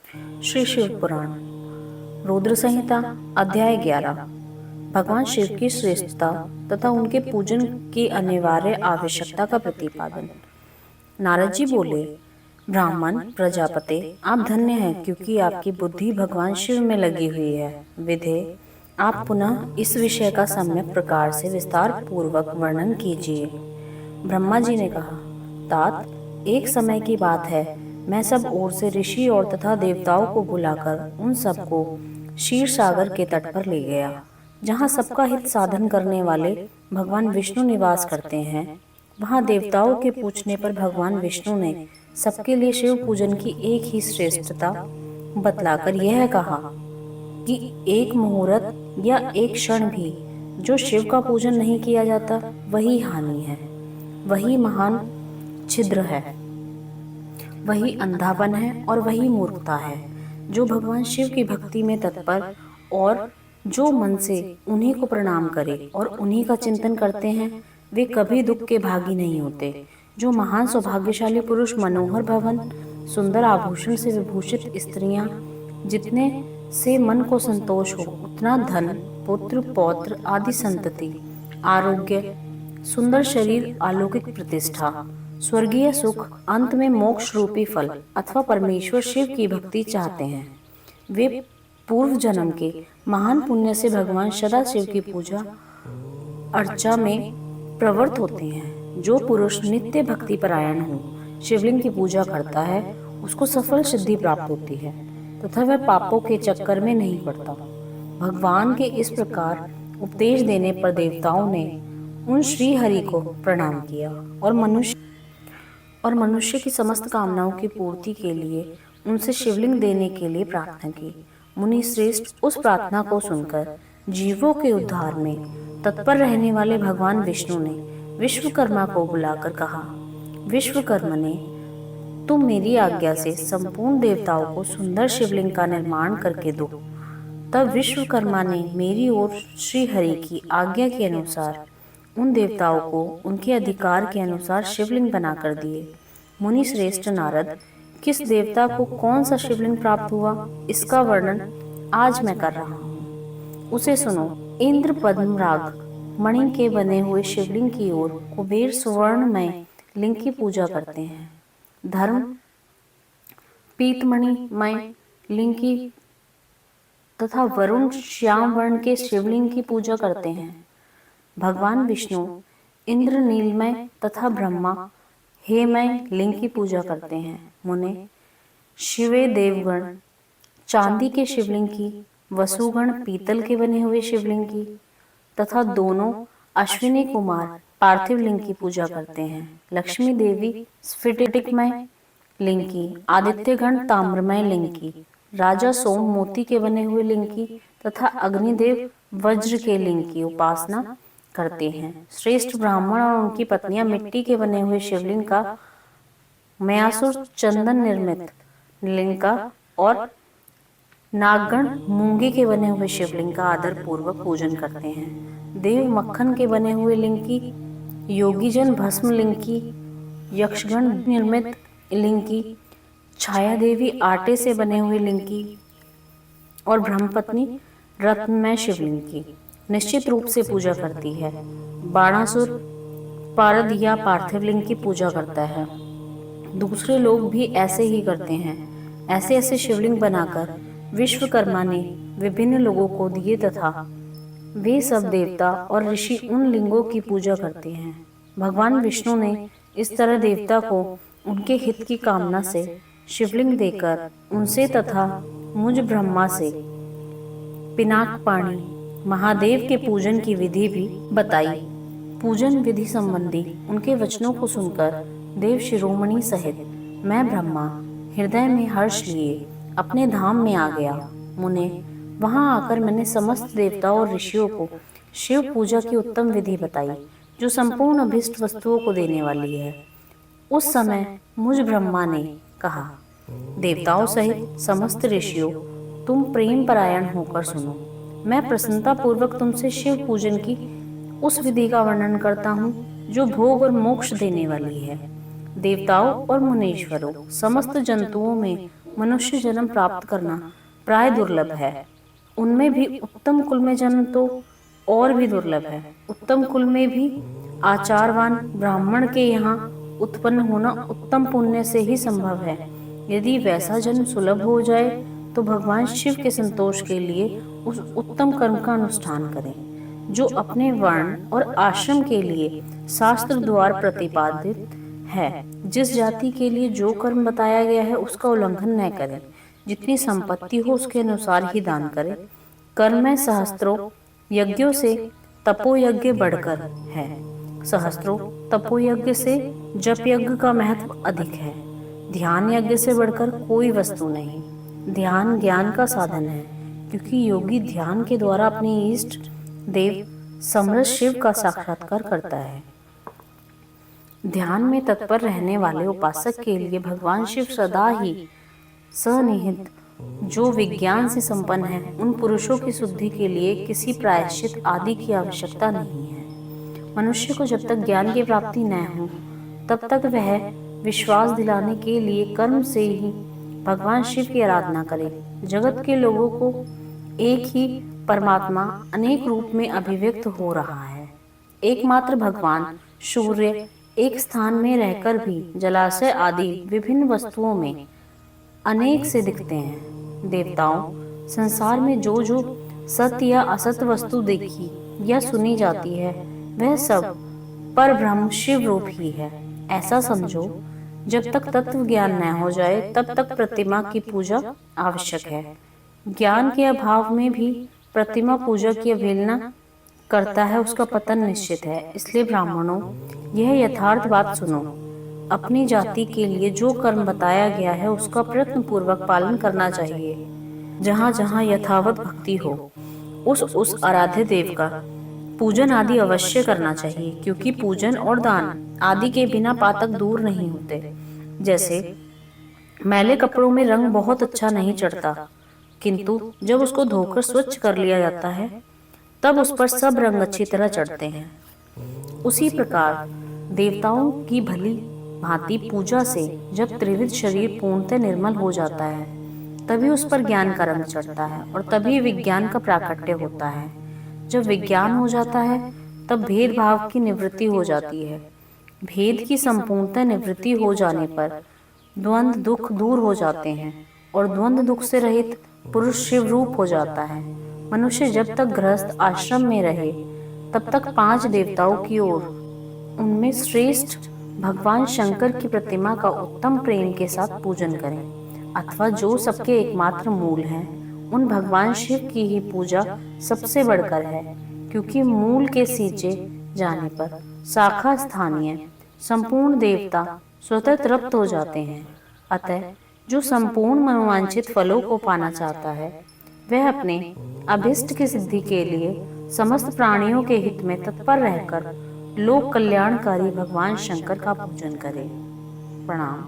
श्री शिव पुराण रुद्र संहिता अध्याय 11। भगवान शिव की श्रेष्ठता तथा उनके पूजन की अनिवार्य आवश्यकता का प्रतिपादन। नारद जी बोले, ब्राह्मण प्रजापते, आप धन्य हैं क्योंकि आपकी बुद्धि भगवान शिव में लगी हुई है। विधे, आप पुनः इस विषय का सम्यक प्रकार से विस्तार पूर्वक वर्णन कीजिए। ब्रह्मा जी ने कहा, तात, एक समय की बात है, मैं सब ओर से ऋषि और तथा देवताओं को बुलाकर उन सबको क्षीर सागर के तट पर ले गया, जहाँ सबका हित साधन करने वाले भगवान विष्णु निवास करते हैं। वहाँ देवताओं के पूछने पर भगवान विष्णु ने सबके लिए शिव पूजन की एक ही श्रेष्ठता बतलाकर यह कहा कि एक मुहूर्त या एक क्षण भी जो शिव का पूजन नहीं किया जाता वही हानि है, वही महान छिद्र है, वही अंधापन है और वही मूर्खता है। जो भगवान शिव की भक्ति में तत्पर और जो मन से उन्हीं को प्रणाम करे और उन्हीं का चिंतन करते हैं, वे कभी दुख के भागी नहीं होते। जो महान सौभाग्यशाली पुरुष मनोहर भवन, सुंदर आभूषण से विभूषित स्त्रियां, जितने से मन को संतोष हो उतना धन, पुत्र, पौत्र आदि संतति, आरोग्य, सुंदर शरीर, अलौकिक प्रतिष्ठा, स्वर्गीय सुख, अंत में मोक्ष रूपी फल अथवा परमेश्वर शिव की भक्ति चाहते हैं, वे पूर्व जन्म के महान पुण्य से भगवान सदा शिव की पूजा अर्चा में प्रवृत्त होते हैं। जो पुरुष नित्य भक्ति परायण हो, शिवलिंग की पूजा करता है, उसको सफल सिद्धि प्राप्त होती है तथा वह पापों के चक्कर में नहीं पड़ता। भगवान के इस प्रकार उपदेश देने पर देवताओं ने उन श्री हरि को प्रणाम किया और मनुष्य की समस्त कामनाओं की पूर्ति के लिए उनसे शिवलिंग देने के लिए प्रार्थना की। मुनि श्रेष्ठ उस प्रार्थना को सुनकर जीवों के उद्धार में तत्पर रहने वाले भगवान विष्णु ने विश्वकर्मा को बुलाकर कहा, विश्वकर्मा ने, तुम मेरी आज्ञा से संपूर्ण देवताओं को सुंदर शिवलिंग का निर्माण करके दो। तब विश्वकर्मा ने मेरी ओर श्री हरि की आज्ञा के अनुसार उन देवताओं को उनके अधिकार के अनुसार शिवलिंग बनाकर दिए। मुनि श्रेष्ठ नारद, किस देवता को कौन सा शिवलिंग प्राप्त हुआ, इसका वर्णन आज मैं कर रहा हूँ, उसे सुनो। इंद्र पद्मराग मणि के बने हुए शिवलिंग की ओर कुबेर सुवर्णमय लिंग की पूजा करते हैं। धर्म पीतमणिमय लिंग की तथा वरुण श्याम वर्ण के शिवलिंग की पूजा करते हैं। भगवान विष्णु इंद्र नीलमय तथा ब्रह्मा हेमय लिंग की पूजा करते हैं। मुने, शिवे देवगण चांदी के शिवलिंग की, वसुगण पीतल के बने हुए शिवलिंग की तथा दोनों अश्विनी कुमार पार्थिव लिंग की पूजा करते हैं। लक्ष्मी देवी स्फटिकमय लिंग की, आदित्यगण ताम्रमय लिंग की, राजा सोम मोती के बने हुए लिंग की तथा अग्निदेव वज्र के लिंग की उपासना करते हैं। श्रेष्ठ ब्राह्मण और उनकी पत्नियां मिट्टी के बने हुए शिवलिंग का, मयासुर चंदन निर्मित लिंग का और नागगण मूंगे के बने हुए शिवलिंग का आदर पूर्वक पूजन करते हैं। देव मक्खन के बने हुए लिंग की, योगीजन भस्म लिंग की, यक्षगण निर्मित लिंग की, छाया देवी आटे से बने हुए लिंग की और ब्रह्मपत्नी रत्नमय शिवलिंग की निश्चित रूप से पूजा करती है। बाणासुर पारद या पार्थिव लिंग की पूजा करता है। दूसरे लोग भी ऐसे ही करते हैं। ऐसे ऐसे शिवलिंग बनाकर विश्वकर्मा ने विभिन्न लोगों को दिए तथा वे सब देवता और ऋषि उन लिंगों की पूजा करते हैं। भगवान विष्णु ने इस तरह देवता को उनके हित की कामना से शिवलिंग देकर उनसे तथा मुझ ब्रह्मा से पिनाक पाणी महादेव के पूजन की विधि भी बताई। पूजन विधि संबंधी उनके वचनों को सुनकर देव शिरोमणि सहित मैं ब्रह्मा हृदय में हर्ष लिए अपने धाम में आ गया। मुने, वहां आकर मैंने समस्त देवताओं और ऋषियों को शिव पूजा की उत्तम विधि बताई, जो संपूर्ण अभिष्ट वस्तुओं को देने वाली है। उस समय मुझ ब्रह्मा ने कहा, देवताओं सहित समस्त ऋषियों, तुम प्रेम परायण होकर सुनो। मैं प्रसन्नता पूर्वक तुमसे शिव पूजन की उस विधि का वर्णन करता हूँ जो भोग और मोक्ष देने वाली है। देवताओं और मुनीश्वरों, समस्त जंतुओं में मनुष्य जन्म प्राप्त करना प्राय दुर्लभ है। उनमें भी उत्तम कुल में जन्म तो और भी दुर्लभ है। उत्तम कुल में भी आचारवान ब्राह्मण के यहाँ उत्पन्न होना उत्तम पुण्य से ही संभव है। यदि वैसा जन्म सुलभ हो जाए तो भगवान शिव के संतोष के लिए उस उत्तम कर्म का अनुष्ठान करें जो अपने वर्ण और आश्रम के लिए शास्त्र द्वारा प्रतिपादित है। जिस जाति के लिए जो कर्म बताया गया है उसका उल्लंघन न करें। जितनी संपत्ति हो उसके अनुसार ही दान करें। कर्म में सहस्त्रों यज्ञों से तपोयज्ञ बढ़कर है। सहस्त्रों तपोयज्ञ से जप यज्ञ का महत्व अधिक है। ध्यान यज्ञ से बढ़कर कोई वस्तु नहीं। ध्यान ज्ञान का साधन है, क्योंकि योगी ध्यान के द्वारा अपने इष्ट देव समर्थ शिव का साक्षात्कार करता है। ध्यान में तत्पर रहने वाले उपासक के लिए भगवान शिव सदा ही सनिहित जो विज्ञान से संपन्न है, उन पुरुषों की शुद्धि के लिए किसी प्रायश्चित आदि की आवश्यकता नहीं है। मनुष्य को जब तक ज्ञान की प्राप्ति न हो तब तक वह विश्वास दिलाने के लिए कर्म से ही भगवान शिव की आराधना करे। जगत के लोगों को एक ही परमात्मा अनेक रूप में अभिव्यक्त हो रहा है। एकमात्र भगवान सूर्य एक स्थान में रहकर भी जलाशय आदि विभिन्न वस्तुओं में अनेक से दिखते हैं। देवताओं संसार में जो जो सत्य या असत्य वस्तु देखी या सुनी जाती है वह सब पर ब्रह्म शिव रूप ही है। ऐसा समझो, जब तक तत्व ज्ञान न हो जाए तब तक प्रतिमा की पूजा आवश्यक है। ज्ञान के अभाव में भी प्रतिमा पूजा की अवहेलना करता है, उसका पतन निश्चित है। इसलिए ब्राह्मणों, यह यथार्थ बात सुनो। अपनी जाति के लिए जो कर्म बताया गया है उसका प्रयत्न पूर्वक पालन करना चाहिए। जहाँ जहाँ यथावत भक्ति हो उस आराध्य देव का पूजन आदि अवश्य करना चाहिए, क्योंकि पूजन और दान आदि के बिना पातक दूर नहीं होते। जैसे मैले कपड़ों में रंग बहुत अच्छा नहीं चढ़ता, किंतु जब उसको धोकर स्वच्छ कर लिया जाता है तब उस पर सब रंग अच्छी तरह चढ़ते हैं। उसी प्रकार देवताओं की भली भांति पूजा से जब त्रिविध शरीर पूर्णतः निर्मल हो जाता है तभी उस पर ज्ञान का रंग चढ़ता है और तभी विज्ञान का प्राकट्य होता है। जब विज्ञान हो जाता है तब भेदभाव की निवृत्ति हो जाती है। भेद की संपूर्णतः निवृत्ति हो जाने पर द्वंद्व दुख दूर हो जाते हैं और द्वंद्व दुख से रहित पुरुष शिव रूप हो जाता है। मनुष्य जब तक गृहस्थ आश्रम में रहे तब तक 5 देवताओं की ओर उनमें श्रेष्ठ भगवान शंकर की प्रतिमा का उत्तम प्रेम के साथ पूजन करें, अथवा जो सबके एकमात्र मूल हैं उन भगवान शिव की ही पूजा सबसे बढ़कर है, क्योंकि मूल के सींचे जाने पर शाखा स्थानीय संपूर्ण देवता स्वतः तृप्त हो जाते हैं। अतः जो संपूर्ण मनोवांछित फलों को पाना चाहता है वह अपने अभिष्ट की सिद्धि के लिए समस्त प्राणियों के हित में तत्पर रहकर लोक कल्याणकारी भगवान शंकर का पूजन करे। प्रणाम।